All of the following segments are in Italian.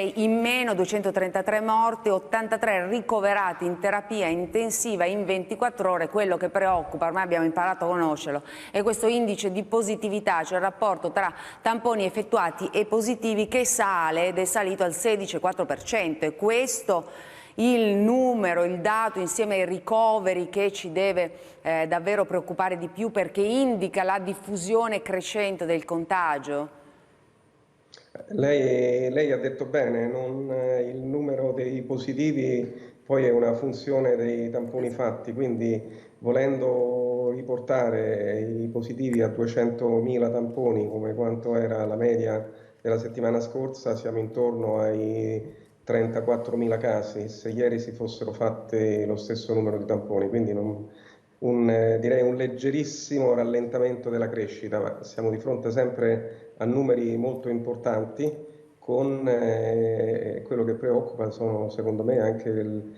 in meno, 233 morti, 83 ricoverati in terapia intensiva in 24 ore. Quello che preoccupa, ormai abbiamo imparato a conoscerlo, è questo indice di positività, cioè il rapporto tra tamponi effettuati e positivi che sale ed è salito al 16,4%. E questo il numero, il dato insieme ai ricoveri che ci deve davvero preoccupare di più, perché indica la diffusione crescente del contagio. Lei ha detto bene, il numero dei positivi poi è una funzione dei tamponi fatti, quindi volendo riportare i positivi a 200.000 tamponi, come quanto era la media della settimana scorsa, siamo intorno ai 34.000 casi, se ieri si fossero fatti lo stesso numero di tamponi, quindi direi un leggerissimo rallentamento della crescita, ma siamo di fronte sempre a numeri molto importanti, con quello che preoccupa sono secondo me anche il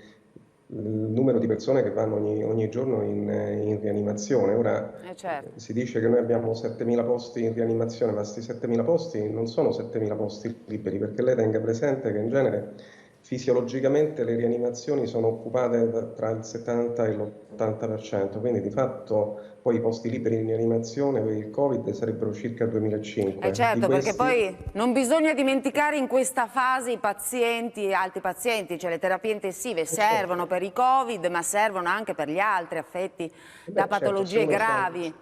numero di persone che vanno ogni giorno in rianimazione. Ora Certo. si dice che noi abbiamo 7.000 posti in rianimazione, ma questi 7.000 posti non sono 7.000 posti liberi, perché lei tenga presente che in genere fisiologicamente le rianimazioni sono occupate tra il 70 e l'80%, quindi di fatto poi i posti liberi in rianimazione per il Covid sarebbero circa 2.500. Di Certo, perché questi, poi non bisogna dimenticare in questa fase i pazienti, altri pazienti, cioè le terapie intensive servono per i Covid, ma servono anche per gli altri affetti da certo, patologie gravi.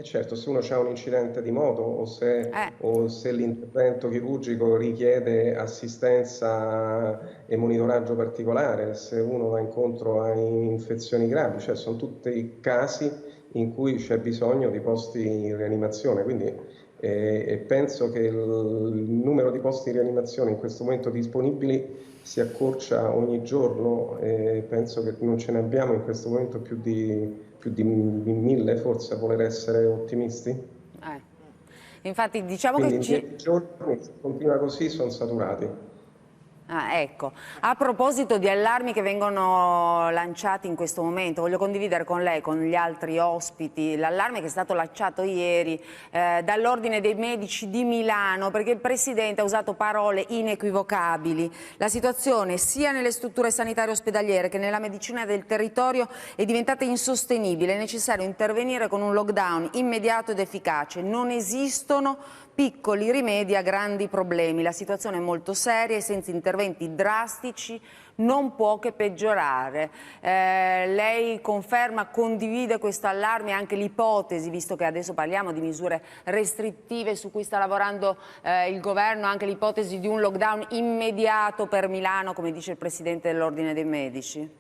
certo, se uno ha un incidente di moto o se l'intervento chirurgico richiede assistenza e monitoraggio particolare, se uno va incontro a infezioni gravi, cioè sono tutti casi in cui c'è bisogno di posti in rianimazione, quindi penso che il numero di posti in rianimazione in questo momento disponibili si accorcia ogni giorno, e penso che non ce ne abbiamo in questo momento più di 1.000, forse, a voler essere ottimisti. Infatti diciamo Quindi che in 10 giorni, se continua così, sono saturati. ecco, a proposito di allarmi che vengono lanciati in questo momento, voglio condividere con lei, con gli altri ospiti, l'allarme che è stato lanciato ieri dall'Ordine dei Medici di Milano, perché il Presidente ha usato parole inequivocabili. La situazione sia nelle strutture sanitarie ospedaliere che nella medicina del territorio è diventata insostenibile, è necessario intervenire con un lockdown immediato ed efficace. Non esistono piccoli rimedi a grandi problemi, la situazione è molto seria e senza interventi drastici non può che peggiorare. Lei conferma, condivide questo allarme e anche l'ipotesi, visto che adesso parliamo di misure restrittive su cui sta lavorando il governo, anche l'ipotesi di un lockdown immediato per Milano, come dice il Presidente dell'Ordine dei Medici?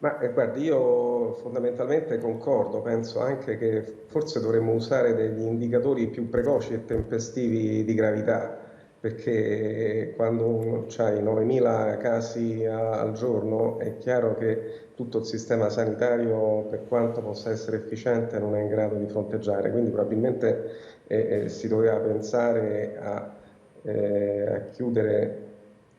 Ma guardi, io fondamentalmente concordo, penso anche che forse dovremmo usare degli indicatori più precoci e tempestivi di gravità, perché quando c'hai 9.000 casi al giorno è chiaro che tutto il sistema sanitario, per quanto possa essere efficiente, non è in grado di fronteggiare, quindi probabilmente si doveva pensare a chiudere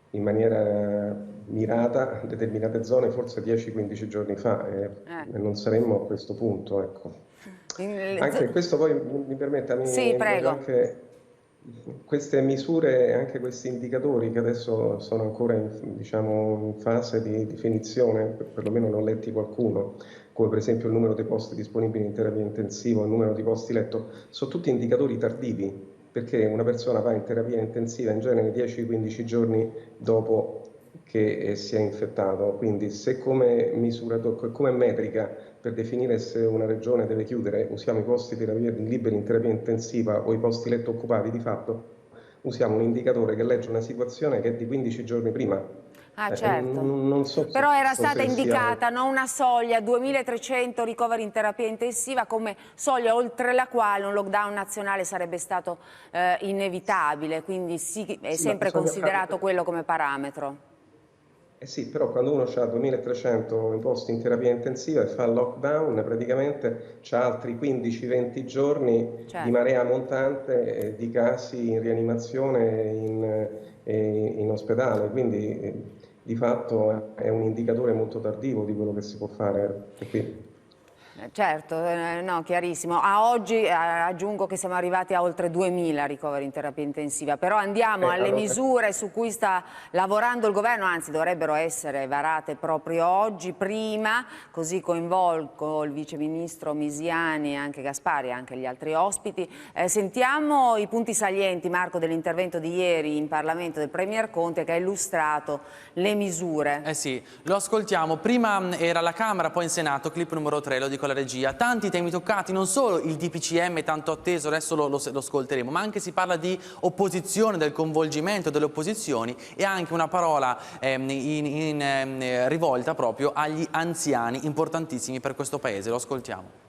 in maniera mirata determinate zone forse 10-15 giorni fa, e non saremmo a questo punto, ecco. Anche questo poi mi permetta, Sì, voglio prego. anche queste misure e anche questi indicatori che adesso sono ancora diciamo, in fase di definizione, perlomeno ne ho letti qualcuno, come per esempio il numero dei posti disponibili in terapia intensiva, il numero di posti letto, sono tutti indicatori tardivi, perché una persona va in terapia intensiva in genere 10-15 giorni dopo che si è infettato, quindi se come come metrica per definire se una regione deve chiudere usiamo i posti liberi in terapia intensiva o i posti letto occupati, di fatto usiamo un indicatore che legge una situazione che è di 15 giorni prima. Certo. Non so se Però era questo stata sia... indicata una soglia, 2.300 ricoveri in terapia intensiva, come soglia oltre la quale un lockdown nazionale sarebbe stato inevitabile, quindi sì, è Sì, ma sempre bisogna considerato fare... quello come parametro. Eh sì, però quando uno ha 2.300 posti in terapia intensiva e fa il lockdown, praticamente c'ha altri 15-20 giorni di Certo. marea montante di casi in rianimazione in ospedale, quindi di fatto è un indicatore molto tardivo di quello che si può fare qui. Certo, no, chiarissimo. A oggi aggiungo che siamo arrivati a oltre 2000 ricoveri in terapia intensiva, però andiamo alle misure su cui sta lavorando il governo, anzi dovrebbero essere varate proprio oggi, prima, così coinvolgo il vice ministro Misiani, anche Gaspari e anche gli altri ospiti. Sentiamo i punti salienti, Marco, dell'intervento di ieri in Parlamento del Premier Conte, che ha illustrato le misure. Sì, lo ascoltiamo. Prima era alla Camera, poi in Senato, clip numero 3, lo dico alla regia. Tanti temi toccati, non solo il DPCM tanto atteso, adesso lo ascolteremo, ma anche si parla di opposizione, del coinvolgimento delle opposizioni e anche una parola rivolta proprio agli anziani, importantissimi per questo Paese. Lo ascoltiamo.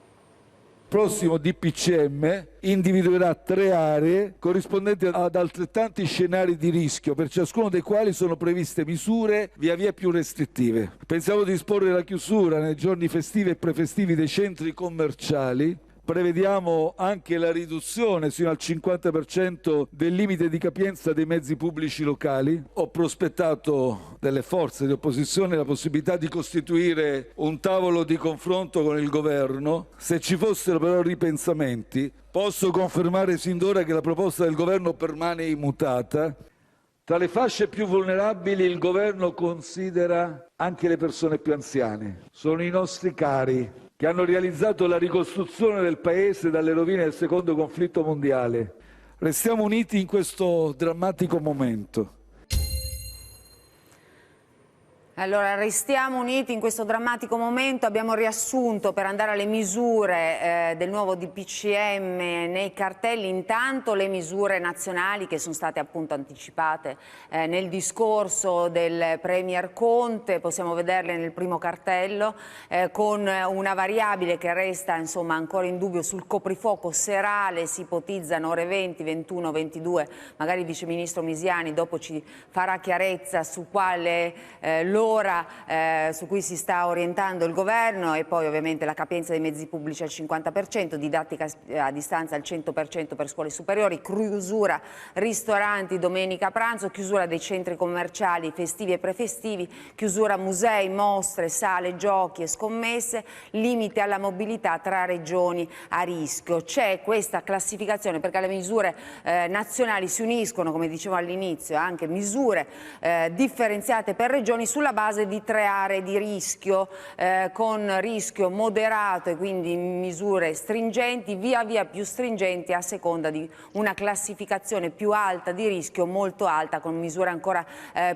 Il prossimo DPCM individuerà 3 aree corrispondenti ad altrettanti scenari di rischio, per ciascuno dei quali sono previste misure via via più restrittive. Pensiamo di disporre la chiusura nei giorni festivi e prefestivi dei centri commerciali. Prevediamo anche la riduzione fino al 50% del limite di capienza dei mezzi pubblici locali. Ho prospettato delle forze di opposizione la possibilità di costituire un tavolo di confronto con il governo. Se ci fossero però ripensamenti, posso confermare sin d'ora che la proposta del governo permane immutata. Tra le fasce più vulnerabili il governo considera anche le persone più anziane. Sono i nostri cari, che hanno realizzato la ricostruzione del Paese dalle rovine del secondo conflitto mondiale. Restiamo uniti in questo drammatico momento. Allora, restiamo uniti in questo drammatico momento. Abbiamo riassunto, per andare alle misure del nuovo DPCM nei cartelli, intanto le misure nazionali che sono state appunto anticipate nel discorso del Premier Conte. Possiamo vederle nel primo cartello, con una variabile che resta insomma ancora in dubbio sul coprifuoco serale. Si ipotizzano ore 20, 21, 22. Magari il Vice Ministro Misiani dopo ci farà chiarezza su quale su cui si sta orientando il governo, e poi ovviamente la capienza dei mezzi pubblici al 50%, didattica a distanza al 100% per scuole superiori, chiusura ristoranti domenica a pranzo, chiusura dei centri commerciali festivi e prefestivi, chiusura musei, mostre, sale, giochi e scommesse, limite alla mobilità tra regioni a rischio. C'è questa classificazione perché le misure nazionali si uniscono, come dicevo all'inizio, anche misure differenziate per regioni sulla base di 3 aree di rischio, con rischio moderato e quindi misure stringenti, via via più stringenti a seconda di una classificazione più alta di rischio, molto alta, con misure ancora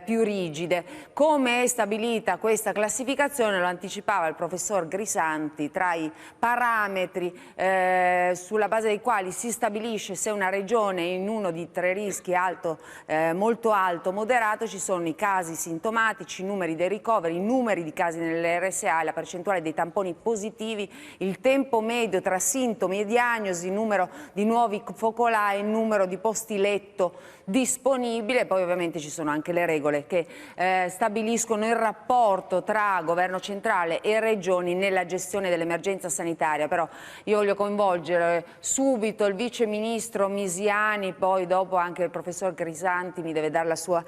più rigide. Come è stabilita questa classificazione? Lo anticipava il professor Grisanti: tra i parametri sulla base dei quali si stabilisce se una regione è in uno di 3 rischi, alto, molto alto, moderato, ci sono i casi sintomatici, i numeri dei ricoveri, i numeri di casi nell'RSA, la percentuale dei tamponi positivi, il tempo medio tra sintomi e diagnosi, il numero di nuovi focolai, il numero di posti letto disponibile. Poi ovviamente ci sono anche le regole che stabiliscono il rapporto tra governo centrale e regioni nella gestione dell'emergenza sanitaria. Però io voglio coinvolgere subito il vice ministro Misiani, poi dopo anche il professor Grisanti mi deve dare la sua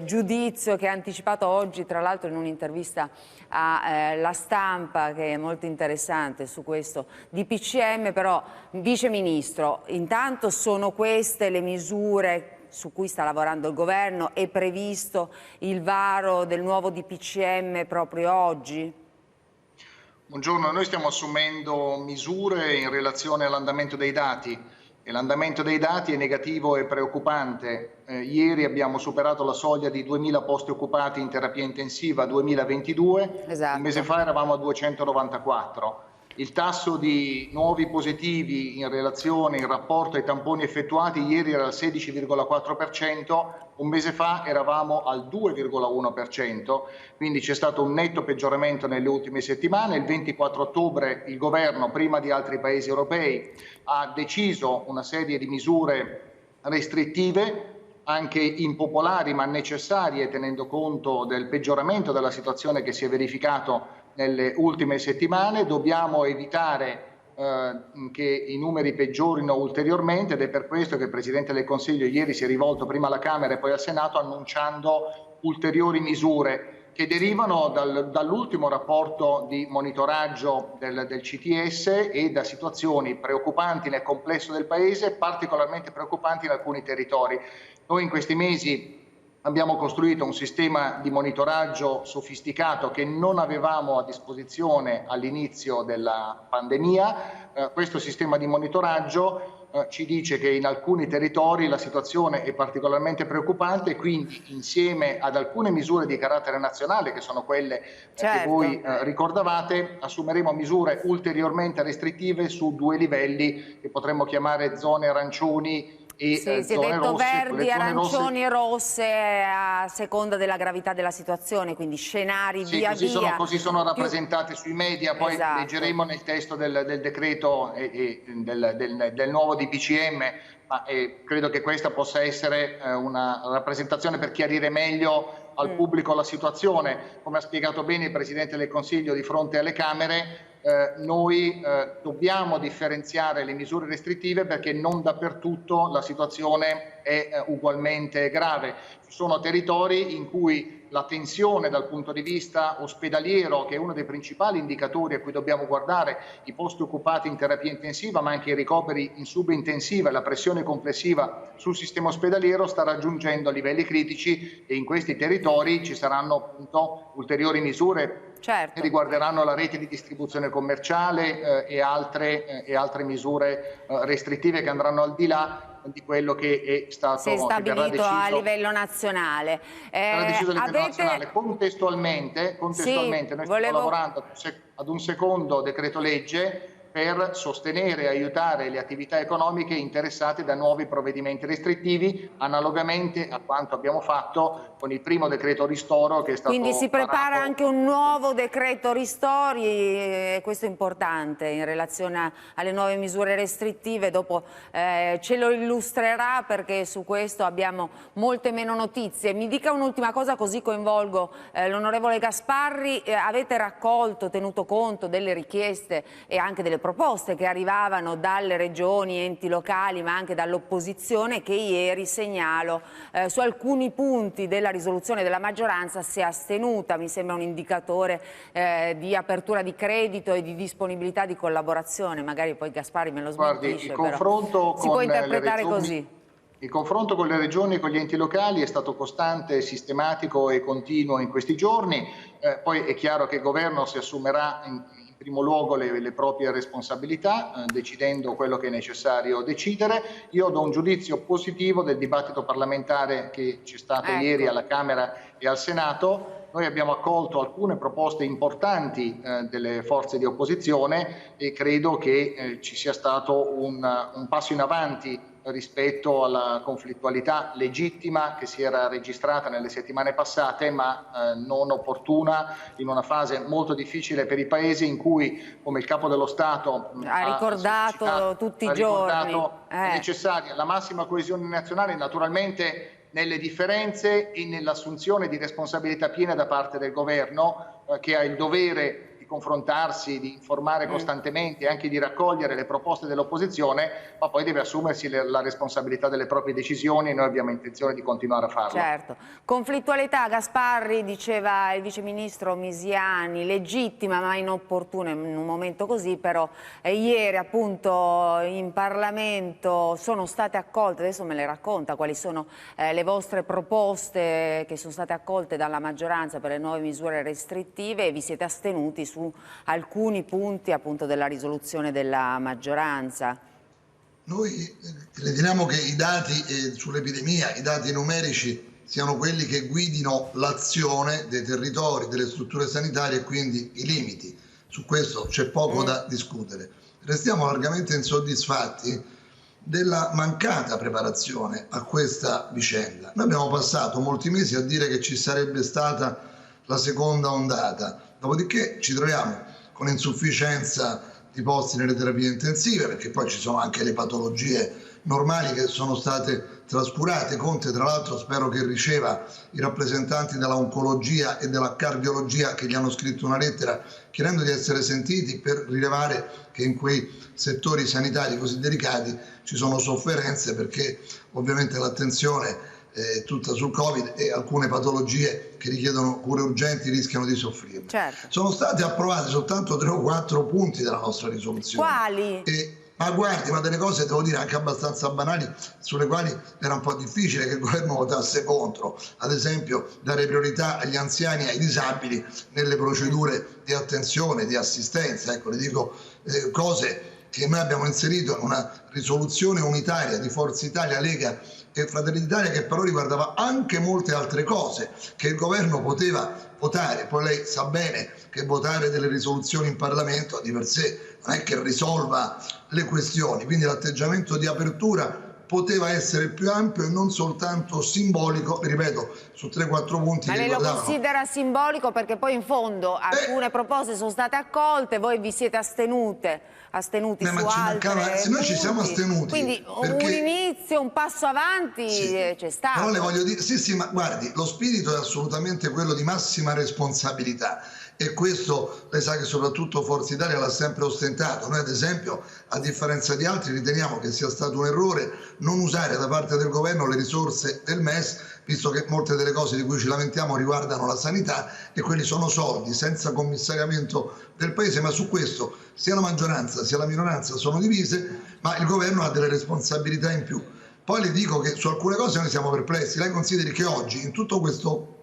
giudizio, che ha anticipato oggi tra l'altro in un'intervista alla Stampa, che è molto interessante, su questo DPCM. Però vice ministro, intanto sono queste le misure su cui sta lavorando il governo? È previsto il varo del nuovo DPCM proprio oggi? Buongiorno, noi stiamo assumendo misure in relazione all'andamento dei dati, e l'andamento dei dati è negativo e preoccupante. Ieri abbiamo superato la soglia di 2000 posti occupati in terapia intensiva, 2022, esatto. Un mese fa eravamo a 294. Il tasso di nuovi positivi in rapporto ai tamponi effettuati ieri era al 16,4%, un mese fa eravamo al 2,1%, quindi c'è stato un netto peggioramento nelle ultime settimane. Il 24 ottobre il governo, prima di altri paesi europei, ha deciso una serie di misure restrittive, anche impopolari ma necessarie, tenendo conto del peggioramento della situazione che si è verificato nelle ultime settimane. Dobbiamo evitare che i numeri peggiorino ulteriormente, ed è per questo che il Presidente del Consiglio ieri si è rivolto prima alla Camera e poi al Senato annunciando ulteriori misure che derivano dall'ultimo rapporto di monitoraggio del CTS e da situazioni preoccupanti nel complesso del Paese, particolarmente preoccupanti in alcuni territori. Noi in questi mesi abbiamo costruito un sistema di monitoraggio sofisticato che non avevamo a disposizione all'inizio della pandemia. Questo sistema di monitoraggio ci dice che in alcuni territori la situazione è particolarmente preoccupante e quindi insieme ad alcune misure di carattere nazionale, che sono quelle che voi ricordavate, assumeremo misure ulteriormente restrittive su 2 livelli che potremmo chiamare zone arancioni e si è zone detto rosse. verdi, arancioni e rosse a seconda della gravità della situazione, quindi scenari via via. Così sono rappresentate sui media, poi esatto. Leggeremo nel testo del decreto e del nuovo DPCM, ma credo che questa possa essere una rappresentazione per chiarire meglio al pubblico la situazione. Come ha spiegato bene il Presidente del Consiglio di fronte alle Camere, noi dobbiamo differenziare le misure restrittive perché non dappertutto la situazione è ugualmente grave. Ci sono territori in cui la tensione dal punto di vista ospedaliero, che è uno dei principali indicatori a cui dobbiamo guardare, i posti occupati in terapia intensiva, ma anche i ricoveri in subintensiva e la pressione complessiva sul sistema ospedaliero sta raggiungendo livelli critici, e in questi territori ci saranno appunto ulteriori misure che riguarderanno la rete di distribuzione commerciale e altre misure restrittive che andranno al di là di quello che è stato stabilito a livello nazionale. Contestualmente noi stiamo lavorando ad un secondo decreto legge per sostenere e aiutare le attività economiche interessate da nuovi provvedimenti restrittivi, analogamente a quanto abbiamo fatto con il primo decreto ristoro che è stato Quindi si prepara varato. anche un nuovo decreto ristori, e questo è importante in relazione alle nuove misure restrittive. Dopo ce lo illustrerà, perché su questo abbiamo molte meno notizie. Mi dica un'ultima cosa, così coinvolgo l'onorevole Gasparri. Avete raccolto, tenuto conto delle richieste e anche delle proposte che arrivavano dalle regioni, enti locali, ma anche dall'opposizione, che ieri, segnalo, su alcuni punti della risoluzione della maggioranza si è astenuta. Mi sembra un indicatore di apertura di credito e di disponibilità di collaborazione. Magari poi Gasparri me lo smentisce, però si può interpretare così. Il confronto con le regioni e con gli enti locali è stato costante, sistematico e continuo in questi giorni. Poi è chiaro che il governo si assumerà in primo luogo le proprie responsabilità, decidendo quello che è necessario decidere. Io do un giudizio positivo del dibattito parlamentare che c'è stato ieri alla Camera e al Senato. Noi abbiamo accolto alcune proposte importanti delle forze di opposizione e credo che ci sia stato un passo in avanti rispetto alla conflittualità legittima che si era registrata nelle settimane passate, ma non opportuna in una fase molto difficile per i paesi, in cui, come il Capo dello Stato ha ricordato tutti i giorni, è necessaria la massima coesione nazionale, naturalmente nelle differenze e nell'assunzione di responsabilità piena da parte del governo, che ha il dovere di confrontarsi, di informare costantemente e anche di raccogliere le proposte dell'opposizione, ma poi deve assumersi la responsabilità delle proprie decisioni, e noi abbiamo intenzione di continuare a farlo. Certo. Conflittualità, Gasparri, diceva il vice ministro Misiani, legittima ma inopportuna in un momento così, però ieri appunto in Parlamento sono state accolte, adesso me le racconta quali sono le vostre proposte che sono state accolte dalla maggioranza per le nuove misure restrittive, e vi siete astenuti su alcuni punti appunto della risoluzione della maggioranza. Noi crediamo che i dati sull'epidemia, i dati numerici, siano quelli che guidino l'azione dei territori, delle strutture sanitarie, e quindi i limiti. Su questo c'è poco da discutere. Restiamo largamente insoddisfatti della mancata preparazione a questa vicenda. Noi abbiamo passato molti mesi a dire che ci sarebbe stata la seconda ondata, dopodiché ci troviamo con insufficienza di posti nelle terapie intensive, perché poi ci sono anche le patologie normali che sono state trascurate. Conte, tra l'altro, spero che riceva i rappresentanti della oncologia e della cardiologia che gli hanno scritto una lettera chiedendo di essere sentiti per rilevare che in quei settori sanitari così delicati ci sono sofferenze, perché ovviamente l'attenzione tutta sul Covid, e alcune patologie che richiedono cure urgenti rischiano di soffrirne. Certo. Sono stati approvati soltanto 3 o 4 punti della nostra risoluzione. Quali? Ma guardi, ma delle cose devo dire anche abbastanza banali, sulle quali era un po' difficile che il governo votasse contro. Ad esempio, dare priorità agli anziani e ai disabili nelle procedure di attenzione, di assistenza. Ecco, le dico cose che noi abbiamo inserito in una risoluzione unitaria di Forza Italia, Lega e Fratelli d'Italia, che però riguardava anche molte altre cose che il governo poteva votare. Poi lei sa bene che votare delle risoluzioni in Parlamento di per sé non è che risolva le questioni, quindi l'atteggiamento di apertura poteva essere più ampio e non soltanto simbolico, ripeto, su 3-4 punti. Ma lei lo considera simbolico perché poi in fondo alcune proposte sono state accolte, voi vi siete astenuti su altre. Se noi ci siamo astenuti, quindi un inizio, un passo avanti c'è stato. Però le voglio dire, sì, ma guardi, lo spirito è assolutamente quello di massima responsabilità. E questo lei sa che soprattutto Forza Italia l'ha sempre ostentato. Noi ad esempio, a differenza di altri, riteniamo che sia stato un errore non usare da parte del governo le risorse del MES, visto che molte delle cose di cui ci lamentiamo riguardano la sanità e quelli sono soldi senza commissariamento del Paese, ma su questo sia la maggioranza sia la minoranza sono divise, ma il governo ha delle responsabilità in più. Poi le dico che su alcune cose noi siamo perplessi. Lei consideri che oggi, in tutto questo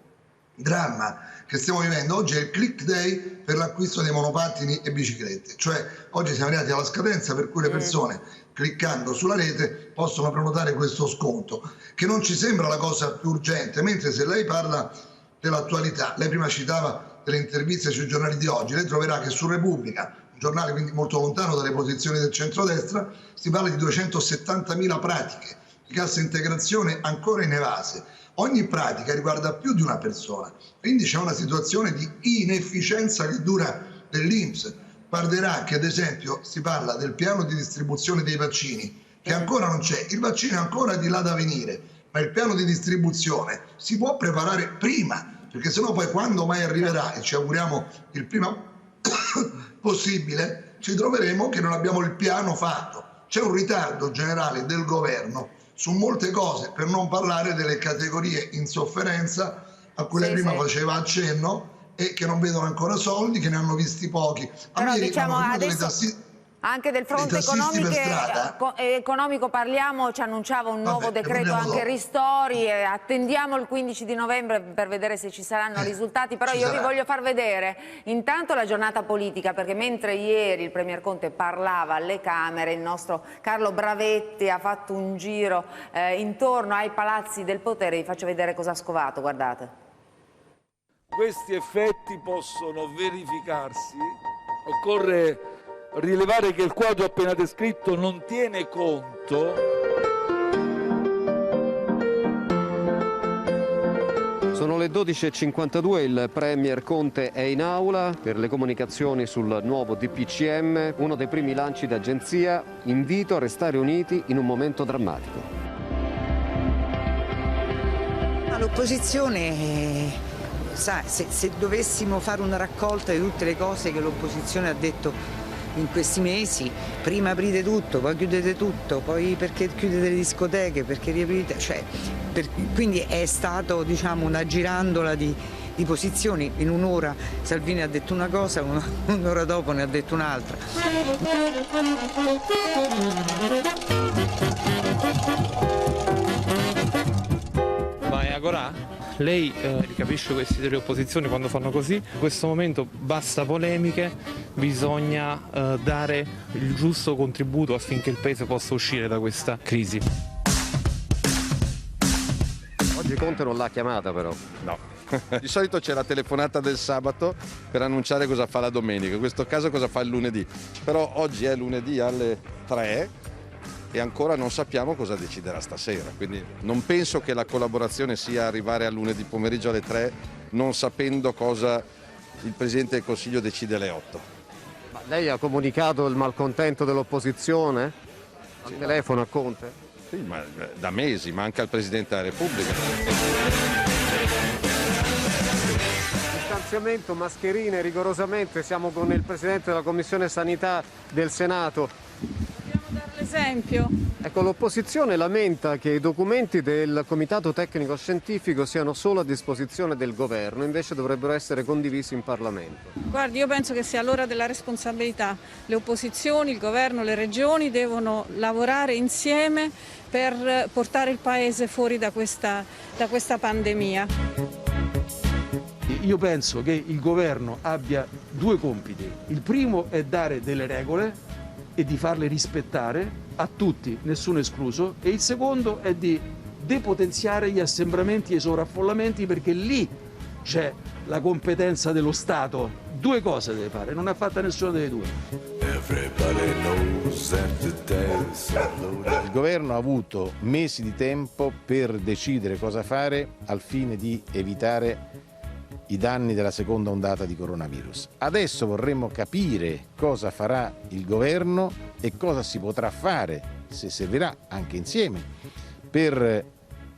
dramma che stiamo vivendo, oggi è il click day per l'acquisto dei monopattini e biciclette, cioè oggi siamo arrivati alla scadenza per cui le persone cliccando sulla rete possono prenotare questo sconto, che non ci sembra la cosa più urgente, mentre se lei parla dell'attualità, lei prima citava delle interviste sui giornali di oggi, lei troverà che su Repubblica, un giornale quindi molto lontano dalle posizioni del centrodestra, si parla di 270.000 pratiche di cassa integrazione ancora inevase. Ogni pratica riguarda più di una persona, quindi c'è una situazione di inefficienza che dura dell'INPS. Guarderà che ad esempio si parla del piano di distribuzione dei vaccini, che ancora non c'è, il vaccino è ancora di là da venire, ma il piano di distribuzione si può preparare prima, perché sennò poi quando mai arriverà, e ci auguriamo il prima possibile, ci troveremo che non abbiamo il piano fatto. C'è un ritardo generale del governo su molte cose, per non parlare delle categorie in sofferenza a cui lei prima faceva accenno e che non vedono ancora soldi, che ne hanno visti pochi. Però diciamo adesso anche del fronte economico parliamo, ci annunciava un nuovo decreto anche ristori, attendiamo il 15 di novembre per vedere se ci saranno risultati, però io vi voglio far vedere intanto la giornata politica, perché mentre ieri il Premier Conte parlava alle Camere, il nostro Carlo Bravetti ha fatto un giro intorno ai palazzi del potere. Vi faccio vedere cosa ha scovato, guardate. Questi effetti possono verificarsi, occorre rilevare che il quadro appena descritto non tiene conto. Sono le 12.52, il Premier Conte è in aula per le comunicazioni sul nuovo DPCM, uno dei primi lanci d'agenzia, invito a restare uniti in un momento drammatico. L'opposizione, se dovessimo fare una raccolta di tutte le cose che l'opposizione ha detto in questi mesi, prima aprite tutto, poi chiudete tutto, poi perché chiudete le discoteche, perché riaprite, quindi è stato, diciamo, una girandola di posizioni. In un'ora Salvini ha detto una cosa, un'ora dopo ne ha detto un'altra. Ma è agora? Lei capisce questi delle opposizioni quando fanno così? In questo momento basta polemiche, bisogna dare il giusto contributo affinché il Paese possa uscire da questa crisi. Oggi Conte non l'ha chiamata però. No. Di solito c'è la telefonata del sabato per annunciare cosa fa la domenica, in questo caso cosa fa il lunedì. Però oggi è lunedì alle 3 e ancora non sappiamo cosa deciderà stasera, quindi non penso che la collaborazione sia arrivare a lunedì pomeriggio alle 3 non sapendo cosa il Presidente del Consiglio decide alle 8. Ma lei ha comunicato il malcontento dell'opposizione? Al telefono a Conte? Sì, ma da mesi, ma anche al Presidente della Repubblica. Distanziamento, mascherine, rigorosamente, siamo con il Presidente della Commissione Sanità del Senato. esempio. Ecco, l'opposizione lamenta che i documenti del Comitato Tecnico Scientifico siano solo a disposizione del governo, invece dovrebbero essere condivisi in Parlamento. Guardi, io penso che sia l'ora della responsabilità. Le opposizioni, il governo, le regioni devono lavorare insieme per portare il Paese fuori da questa pandemia. Io penso che il governo abbia due compiti. Il primo è dare delle regole e di farle rispettare a tutti, nessuno escluso, e il secondo è di depotenziare gli assembramenti e i sovraffollamenti, perché lì c'è la competenza dello Stato. Due cose deve fare, non ha fatta nessuna delle due. Il governo ha avuto mesi di tempo per decidere cosa fare al fine di evitare i danni della seconda ondata di coronavirus. Adesso vorremmo capire cosa farà il governo e cosa si potrà fare, se servirà anche insieme, per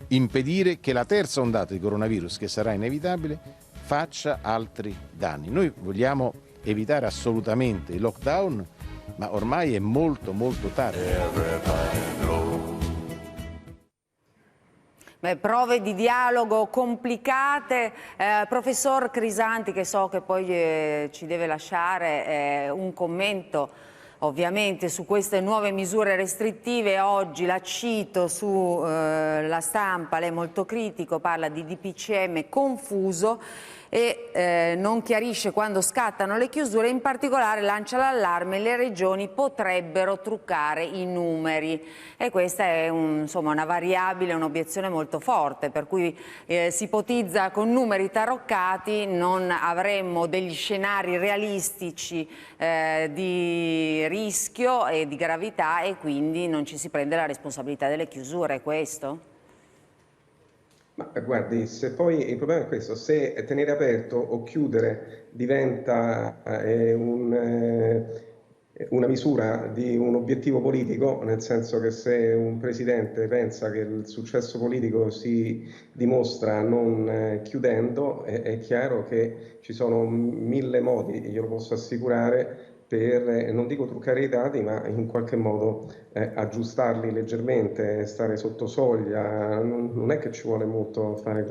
impedire che la terza ondata di coronavirus, che sarà inevitabile, faccia altri danni. Noi vogliamo evitare assolutamente il lockdown, ma ormai è molto tardi. Prove di dialogo complicate. Professor Crisanti, che so che poi ci deve lasciare un commento ovviamente su queste nuove misure restrittive. Oggi la cito su La Stampa, lei è molto critico, parla di DPCM confuso e non chiarisce quando scattano le chiusure, in particolare lancia l'allarme: le regioni potrebbero truccare i numeri, e questa è insomma una variabile, un'obiezione molto forte, per cui si ipotizza con numeri taroccati non avremmo degli scenari realistici di rischio e di gravità, e quindi non ci si prende la responsabilità delle chiusure. È questo? Ma guardi, se poi il problema è questo: se tenere aperto o chiudere diventa una misura di un obiettivo politico, nel senso che se un presidente pensa che il successo politico si dimostra non chiudendo, è chiaro che ci sono 1000 modi, glielo posso assicurare, per, non dico truccare i dati, ma in qualche modo aggiustarli leggermente, stare sotto soglia. Non è che ci vuole molto fare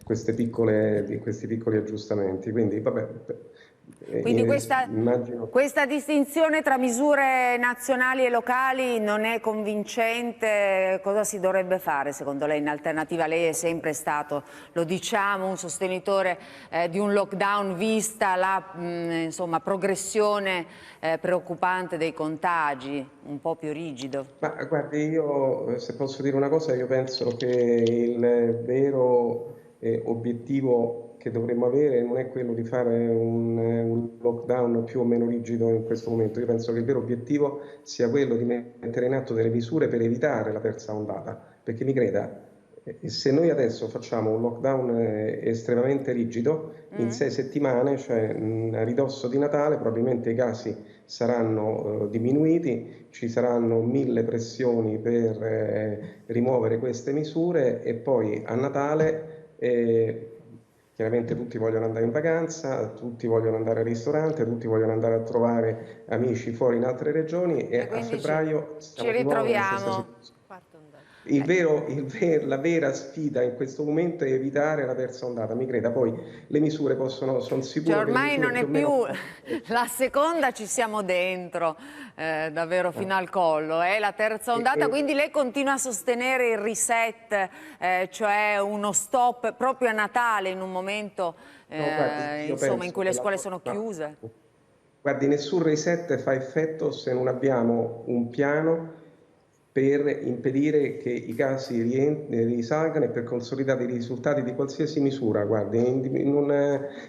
questi piccoli aggiustamenti. Quindi, vabbè, quindi questa distinzione tra misure nazionali e locali non è convincente. Cosa si dovrebbe fare secondo lei in alternativa? Lei è sempre stato, lo diciamo, un sostenitore di un lockdown, vista la insomma, progressione preoccupante dei contagi, un po' più rigido. Ma guardi, io se posso dire una cosa, io penso che il vero obiettivo che dovremmo avere non è quello di fare un lockdown più o meno rigido in questo momento. Io penso che il vero obiettivo sia quello di mettere in atto delle misure per evitare la terza ondata, perché mi creda, se noi adesso facciamo un lockdown estremamente rigido, in 6 settimane, cioè a ridosso di Natale, probabilmente i casi saranno diminuiti, ci saranno 1000 pressioni per rimuovere queste misure, e poi a Natale chiaramente tutti vogliono andare in vacanza, tutti vogliono andare al ristorante, tutti vogliono andare a trovare amici fuori in altre regioni, e a febbraio ci ritroviamo. La vera sfida in questo momento è evitare la terza ondata, mi creda. Poi le misure sono sicure. Cioè, ormai non è più la seconda, ci siamo dentro davvero fino al collo, la terza ondata, quindi lei continua a sostenere il reset, cioè uno stop proprio a Natale, in un momento insomma, in cui le scuole sono chiuse. Guardi, nessun reset fa effetto se non abbiamo un piano per impedire che i casi risalgano e per consolidare i risultati di qualsiasi misura. Guardi,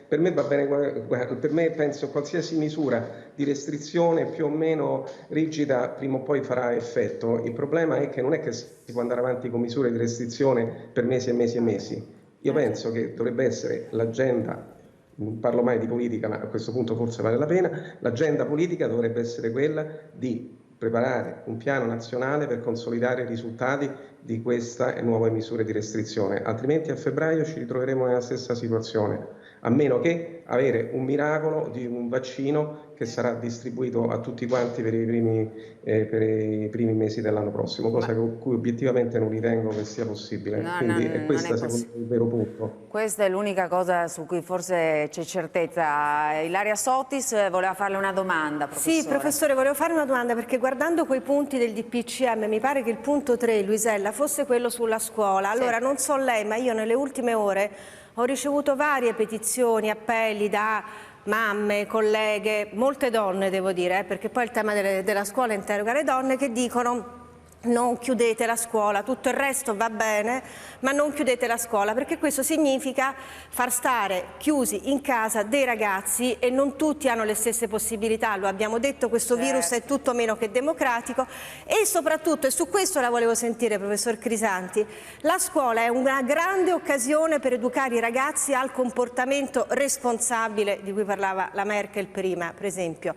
per me va bene, per me penso qualsiasi misura di restrizione più o meno rigida prima o poi farà effetto. Il problema è che non è che si può andare avanti con misure di restrizione per mesi e mesi e mesi. Io penso che dovrebbe essere l'agenda, non parlo mai di politica, ma a questo punto forse vale la pena, l'agenda politica dovrebbe essere quella di preparare un piano nazionale per consolidare i risultati di queste nuove misure di restrizione, altrimenti a febbraio ci ritroveremo nella stessa situazione, a meno che avere un miracolo di un vaccino che sarà distribuito a tutti quanti per i primi mesi dell'anno prossimo, cosa con cui obiettivamente non ritengo che sia possibile. Quindi è questo secondo me il vero punto. Questa è l'unica cosa su cui forse c'è certezza. Ilaria Sotis voleva farle una domanda, professore. Sì, professore, volevo fare una domanda, perché guardando quei punti del DPCM mi pare che il punto 3, Luisella, fosse quello sulla scuola. Allora, non so lei, ma io nelle ultime ore ho ricevuto varie petizioni, appelli da mamme, colleghe, molte donne devo dire, perché poi il tema della scuola interroga le donne, che dicono: non chiudete la scuola, tutto il resto va bene, ma non chiudete la scuola, perché questo significa far stare chiusi in casa dei ragazzi e non tutti hanno le stesse possibilità, lo abbiamo detto, questo virus è tutto meno che democratico. E soprattutto, e su questo la volevo sentire, professor Crisanti, la scuola è una grande occasione per educare i ragazzi al comportamento responsabile di cui parlava la Merkel prima, per esempio.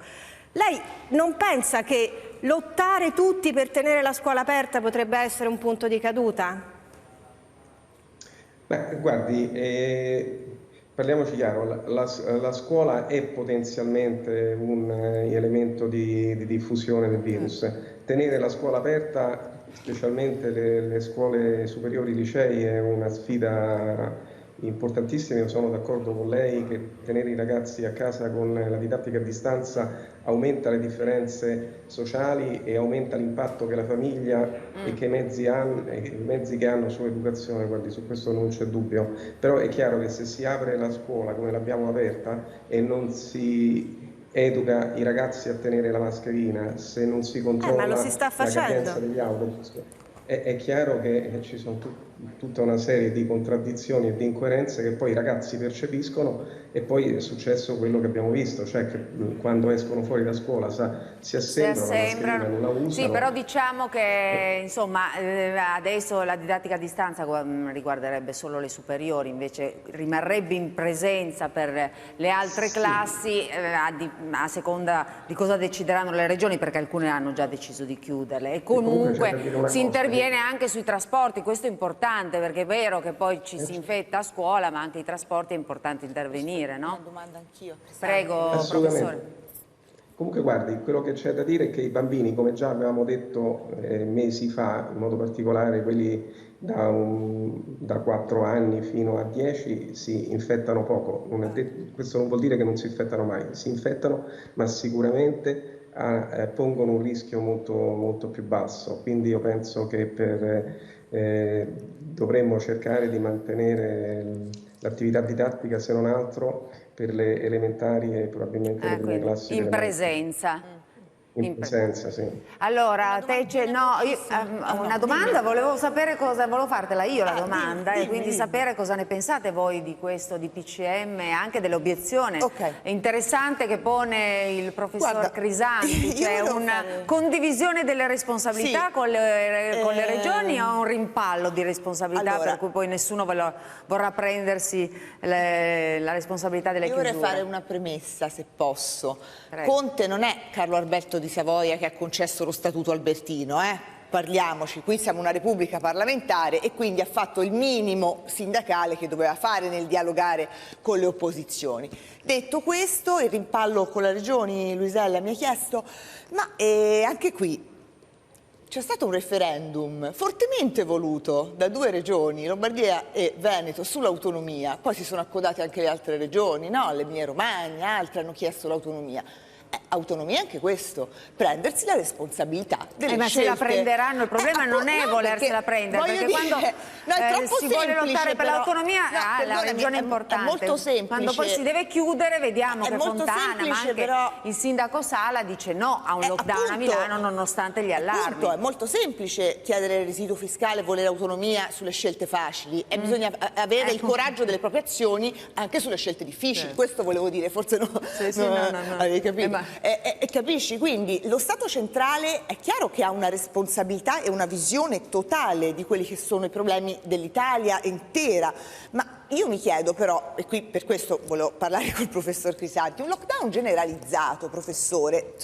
Lei non pensa che lottare tutti per tenere la scuola aperta potrebbe essere un punto di caduta? Beh, guardi, parliamoci chiaro, la scuola è potenzialmente un elemento di diffusione del virus. Tenere la scuola aperta, specialmente le scuole superiori, i licei, è una sfida importantissime. Io sono d'accordo con lei che tenere i ragazzi a casa con la didattica a distanza aumenta le differenze sociali e aumenta l'impatto che la famiglia e che i mezzi che hanno sull'educazione, guardi, su questo non c'è dubbio. Però è chiaro che se si apre la scuola come l'abbiamo aperta e non si educa i ragazzi a tenere la mascherina, se non si controlla ma lo si sta la cadenza degli autobus, è chiaro che ci sono tutta una serie di contraddizioni e di incoerenze che poi i ragazzi percepiscono, e poi è successo quello che abbiamo visto, cioè che quando escono fuori da scuola si assembrano, la mascherina non la usano. Sì, però diciamo che insomma adesso la didattica a distanza riguarderebbe solo le superiori, invece rimarrebbe in presenza per le altre classi a seconda di cosa decideranno le regioni, perché alcune hanno già deciso di chiuderle, e comunque si interviene anche sui trasporti. Questo è importante, perché è vero che poi ci si infetta a scuola, ma anche i trasporti è importante intervenire, no? Una domanda anch'io. Prego, professore. Comunque guardi, quello che c'è da dire è che i bambini, come già avevamo detto mesi fa, in modo particolare quelli da 4 anni fino a 10, si infettano poco. Questo non vuol dire che non si infettano mai, si infettano, ma sicuramente pongono un rischio molto, molto più basso. Quindi io penso che dovremmo cercare di mantenere l'attività didattica, se non altro, per le elementari e probabilmente le prime classi. In presenza. In presenza, sì. Allora, una domanda, volevo sapere volevo fartela io la domanda, e quindi sapere cosa ne pensate voi di questo DPCM e anche dell'obiezione interessante che pone il professor Crisanti, cioè una condivisione delle responsabilità con le regioni, o un rimpallo di responsabilità per cui poi nessuno vorrà prendersi la responsabilità delle chiusure? Io vorrei fare una premessa, se posso. Prego. Conte non è Carlo Alberto di Savoia che ha concesso lo statuto albertino, parliamoci, qui siamo una repubblica parlamentare, e quindi ha fatto il minimo sindacale che doveva fare nel dialogare con le opposizioni. Detto questo, il rimpallo con le regioni, Luisella mi ha chiesto, ma anche qui c'è stato un referendum fortemente voluto da 2 regioni, Lombardia e Veneto, sull'autonomia. Poi si sono accodate anche le altre regioni, no? l'Emilia-Romagna, altre hanno chiesto l'autonomia. Autonomia anche questo, prendersi la responsabilità delle ma scelte. se la prenderanno, il problema non è volersela prendere, perché quando si vuole lottare per l'autonomia la regione è importante, è molto semplice. Quando poi si deve chiudere vediamo che Fontana, ma anche il sindaco Sala dice no a un lockdown a Milano nonostante gli allarmi. È molto semplice chiedere il residuo fiscale, volere autonomia sulle scelte facili, e bisogna avere il coraggio delle proprie azioni anche sulle scelte difficili. Questo volevo dire, forse no, avevi capito. Capisci? Quindi lo Stato centrale è chiaro che ha una responsabilità e una visione totale di quelli che sono i problemi dell'Italia intera, ma io mi chiedo però, e qui per questo volevo parlare col professor Crisanti, un lockdown generalizzato, professore,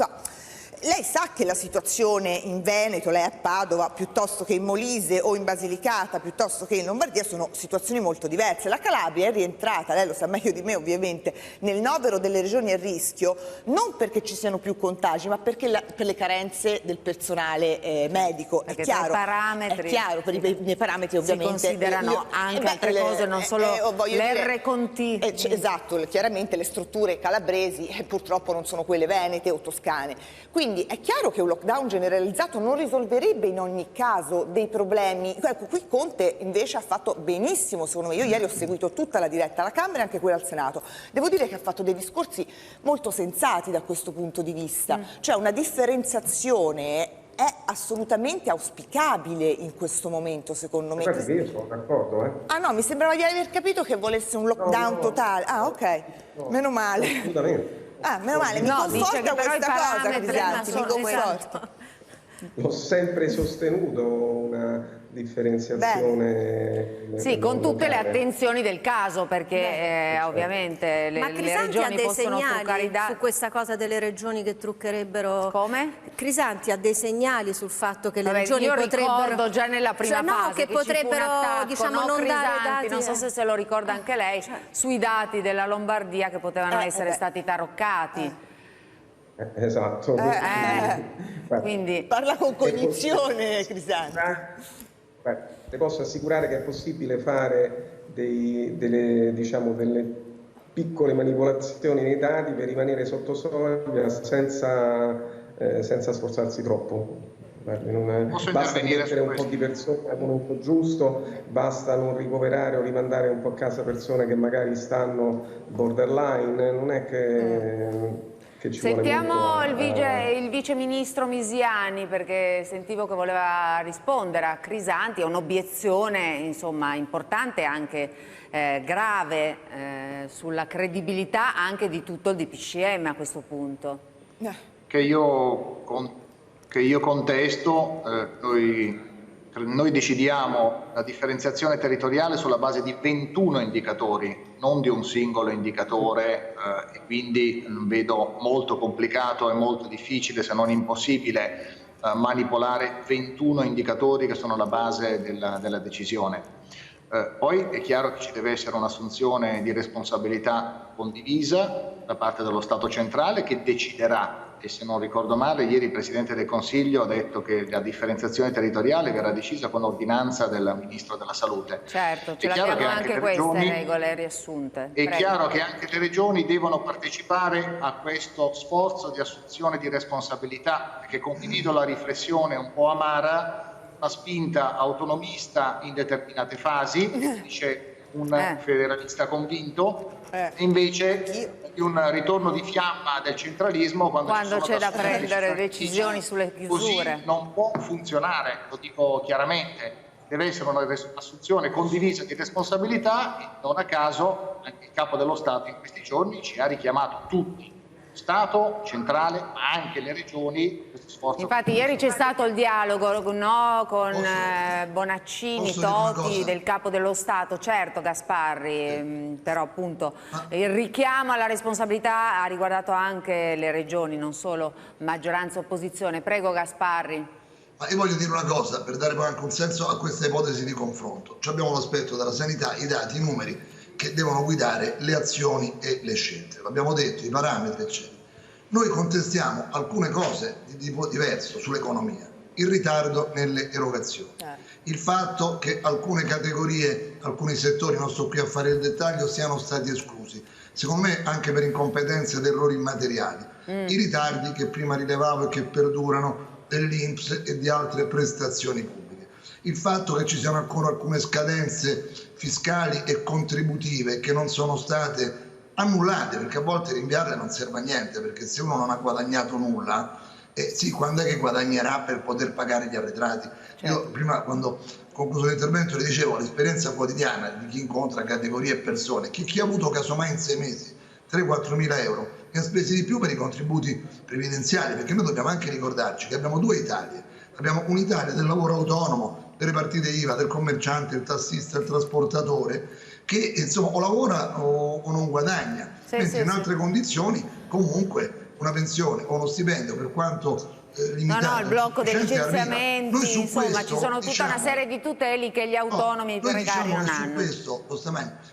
lei sa che la situazione in Veneto, lei a Padova, piuttosto che in Molise o in Basilicata, piuttosto che in Lombardia, sono situazioni molto diverse. La Calabria è rientrata, lei lo sa meglio di me ovviamente, nel novero delle regioni a rischio, non perché ci siano più contagi, ma perché per le carenze del personale medico. Perché è chiaro, parametri, è chiaro, per i miei parametri ovviamente. Si considerano anche altre cose, non solo l'R con T. Esatto, chiaramente le strutture calabresi purtroppo non sono quelle venete o toscane. Quindi è chiaro che un lockdown generalizzato non risolverebbe in ogni caso dei problemi. Ecco, qui Conte invece ha fatto benissimo, secondo me. Io ieri ho seguito tutta la diretta alla Camera e anche quella al Senato. Devo dire che ha fatto dei discorsi molto sensati da questo punto di vista. Cioè una differenziazione è assolutamente auspicabile in questo momento, secondo me. Guardi, io sono d'accordo, Ah no, mi sembrava di aver capito che volesse un lockdown totale. Ah, ok, meno male. Assolutamente. Ah, meno male, mi conforta questa cosa, Crisanti, mi conforta. L'ho sempre sostenuto una differenziazione. Sì, con tutte le attenzioni del caso, perché ovviamente le regioni possono truccare i dati. Su questa cosa delle regioni che truccherebbero. Come? Crisanti ha dei segnali sul fatto che le regioni io potrebbero. Ricordo già nella prima fase che potrebbero, attacco, non dare dati. Non so se lo ricorda anche lei, sui dati della Lombardia che potevano essere stati taroccati. Esatto. Quindi parla con cognizione, Crisanti. Le posso assicurare che è possibile fare delle piccole manipolazioni nei dati per rimanere sotto soglia senza sforzarsi troppo. Basta mettere un po' di persone al momento giusto, basta non ricoverare o rimandare un po' a casa persone che magari stanno borderline, non è che ci sentiamo vuole il vice ministro Misiani, perché sentivo che voleva rispondere a Crisanti. È un'obiezione insomma importante, anche grave, sulla credibilità anche di tutto il DPCM a questo punto. Che io contesto. Noi decidiamo la differenziazione territoriale sulla base di 21 indicatori, non di un singolo indicatore, e quindi vedo molto complicato e molto difficile, se non impossibile, manipolare 21 indicatori che sono la base della decisione. Poi è chiaro che ci deve essere un'assunzione di responsabilità condivisa da parte dello Stato centrale, che deciderà. E se non ricordo male, ieri il Presidente del Consiglio ha detto che la differenziazione territoriale verrà decisa con ordinanza del Ministro della Salute. Certo, ce l'abbiamo anche queste regole riassunte. È chiaro che anche le regioni devono partecipare a questo sforzo di assunzione di responsabilità, perché condivido la riflessione un po' amara, una spinta autonomista in determinate fasi, dice un federalista convinto, e invece di un ritorno di fiamma del centralismo quando c'è da prendere decisioni sulle chiusure. Così non può funzionare, lo dico chiaramente. Deve essere un'assunzione condivisa di responsabilità, e non a caso anche il Capo dello Stato in questi giorni ci ha richiamato tutti, Stato centrale ma anche le regioni. Infatti ieri c'è stato il dialogo con Bonaccini, Toti, del Capo dello Stato, certo Gasparri, però appunto il richiamo alla responsabilità ha riguardato anche le regioni, non solo maggioranza e opposizione. Prego Gasparri. Ma io voglio dire una cosa per dare poi anche un senso a questa ipotesi di confronto. Abbiamo l'aspetto della sanità, i dati, i numeri che devono guidare le azioni e le scelte. L'abbiamo detto, i parametri eccetera. Noi contestiamo alcune cose di tipo diverso sull'economia, il ritardo nelle erogazioni, il fatto che alcune categorie, alcuni settori, non sto qui a fare il dettaglio, siano stati esclusi, secondo me anche per incompetenze ed errori immateriali, i ritardi che prima rilevavo e che perdurano dell'INPS e di altre prestazioni pubbliche, il fatto che ci siano ancora alcune scadenze fiscali e contributive che non sono state annullate, perché a volte rinviarle non serve a niente, perché se uno non ha guadagnato nulla, sì, quando è che guadagnerà per poter pagare gli arretrati? Certo. Io prima, quando ho concluso l'intervento, le dicevo l'esperienza quotidiana di chi incontra categorie e persone, chi ha avuto casomai in 6 mesi 3-4 mila euro e ha spesi di più per i contributi previdenziali, perché noi dobbiamo anche ricordarci che abbiamo due Italie. Abbiamo un'Italia del lavoro autonomo, delle partite IVA, del commerciante, il tassista, il trasportatore, che insomma o lavora o non guadagna, mentre in altre condizioni comunque una pensione o uno stipendio, per quanto limitare. il blocco dei licenziamenti, Noi su insomma, questo, ci sono tutta una serie di tutele che gli autonomi precari non hanno. Su questo,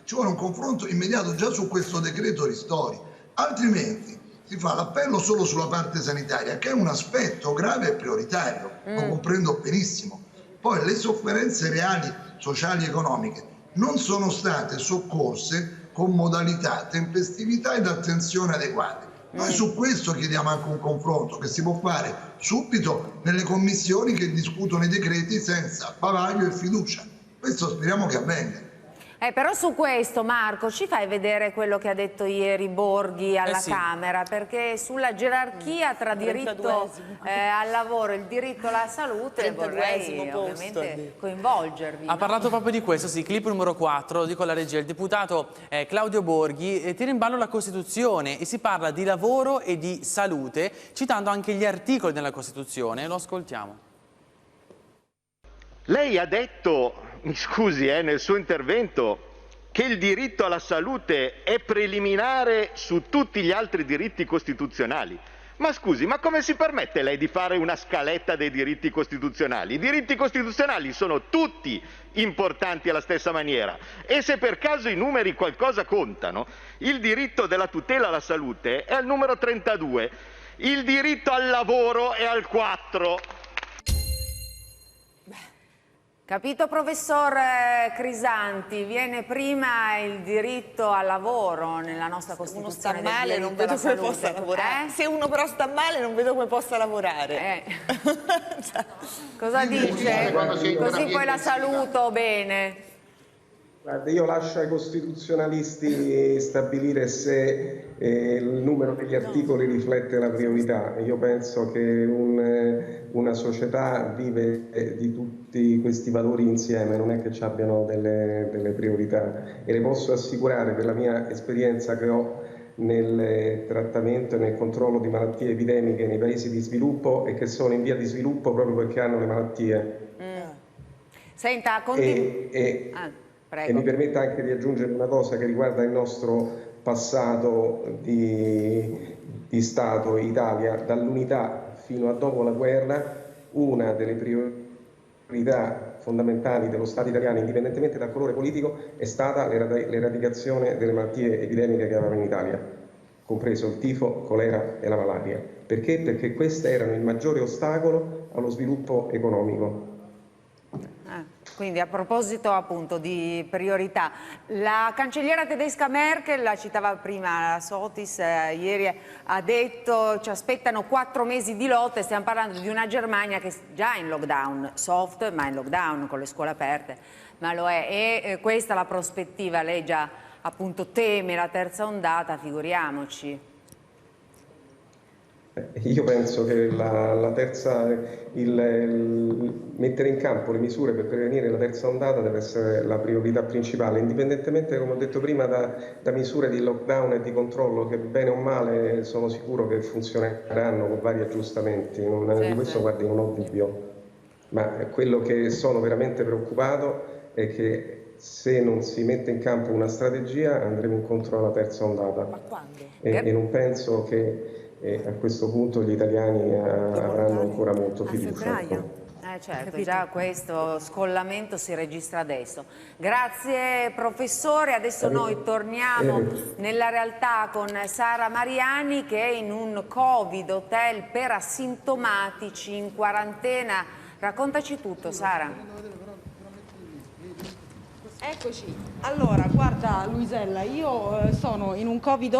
ci vuole un confronto immediato già su questo decreto ristori, altrimenti si fa l'appello solo sulla parte sanitaria, che è un aspetto grave e prioritario, lo comprendo benissimo. Poi le sofferenze reali, sociali e economiche non sono state soccorse con modalità, tempestività ed attenzione adeguate. Noi su questo chiediamo anche un confronto che si può fare subito nelle commissioni che discutono i decreti senza bavaglio e fiducia. Questo speriamo che avvenga. Però su questo, Marco, ci fai vedere quello che ha detto ieri Borghi alla Camera, perché sulla gerarchia tra diritto al lavoro e il diritto alla salute vorrei ovviamente coinvolgervi. Ha parlato proprio di questo, sì, clip numero 4, lo dico alla regia, il deputato Claudio Borghi tira in ballo la Costituzione e si parla di lavoro e di salute, citando anche gli articoli della Costituzione, lo ascoltiamo. Lei ha detto, mi scusi nel suo intervento, che il diritto alla salute è preliminare su tutti gli altri diritti costituzionali. Ma scusi, ma come si permette lei di fare una scaletta dei diritti costituzionali? I diritti costituzionali sono tutti importanti alla stessa maniera e se per caso i numeri qualcosa contano, il diritto della tutela alla salute è al numero 32, il diritto al lavoro è al 4. Capito, professor Crisanti? Viene prima il diritto al lavoro nella nostra Costituzione. Uno sta male, non vedo come possa lavorare. Se uno però sta male, non vedo come possa lavorare. Cosa dice? Così poi la saluto bene. Guarda, io lascio ai costituzionalisti stabilire se il numero degli articoli riflette la priorità. Io penso che una società vive di tutti questi valori insieme, non è che ci abbiano delle priorità, e le posso assicurare per la mia esperienza che ho nel trattamento e nel controllo di malattie epidemiche nei paesi di sviluppo e che sono in via di sviluppo proprio perché hanno le malattie. Senta, E mi permetta anche di aggiungere una cosa che riguarda il nostro passato di Stato Italia. Dall'unità fino a dopo la guerra, una delle priorità fondamentali dello Stato italiano, indipendentemente dal colore politico, è stata l'eradicazione delle malattie epidemiche che avevamo in Italia, compreso il tifo, colera e la malaria. Perché? Perché queste erano il maggiore ostacolo allo sviluppo economico. Quindi a proposito appunto di priorità, la cancelliera tedesca Merkel, la citava prima la Sotis, ieri ha detto ci aspettano 4 mesi di lotta e stiamo parlando di una Germania che è già in lockdown, soft ma in lockdown con le scuole aperte, ma lo è, e questa è la prospettiva, lei già appunto teme la terza ondata, figuriamoci. Io penso che mettere in campo le misure per prevenire la terza ondata deve essere la priorità principale, indipendentemente, come ho detto prima, da misure di lockdown e di controllo che bene o male sono sicuro che funzioneranno con vari aggiustamenti, di questo guardi non ho dubbio, ma quello che sono veramente preoccupato è che se non si mette in campo una strategia andremo incontro alla terza ondata. Ma quando? E non penso che a questo punto gli italiani avranno ancora molto fiducia. Certo, già questo scollamento si registra adesso. Grazie professore, adesso noi torniamo nella realtà con Sara Mariani che è in un Covid hotel per asintomatici in quarantena. Raccontaci tutto, Sara. Eccoci, allora guarda Luisella, io sono in un Covid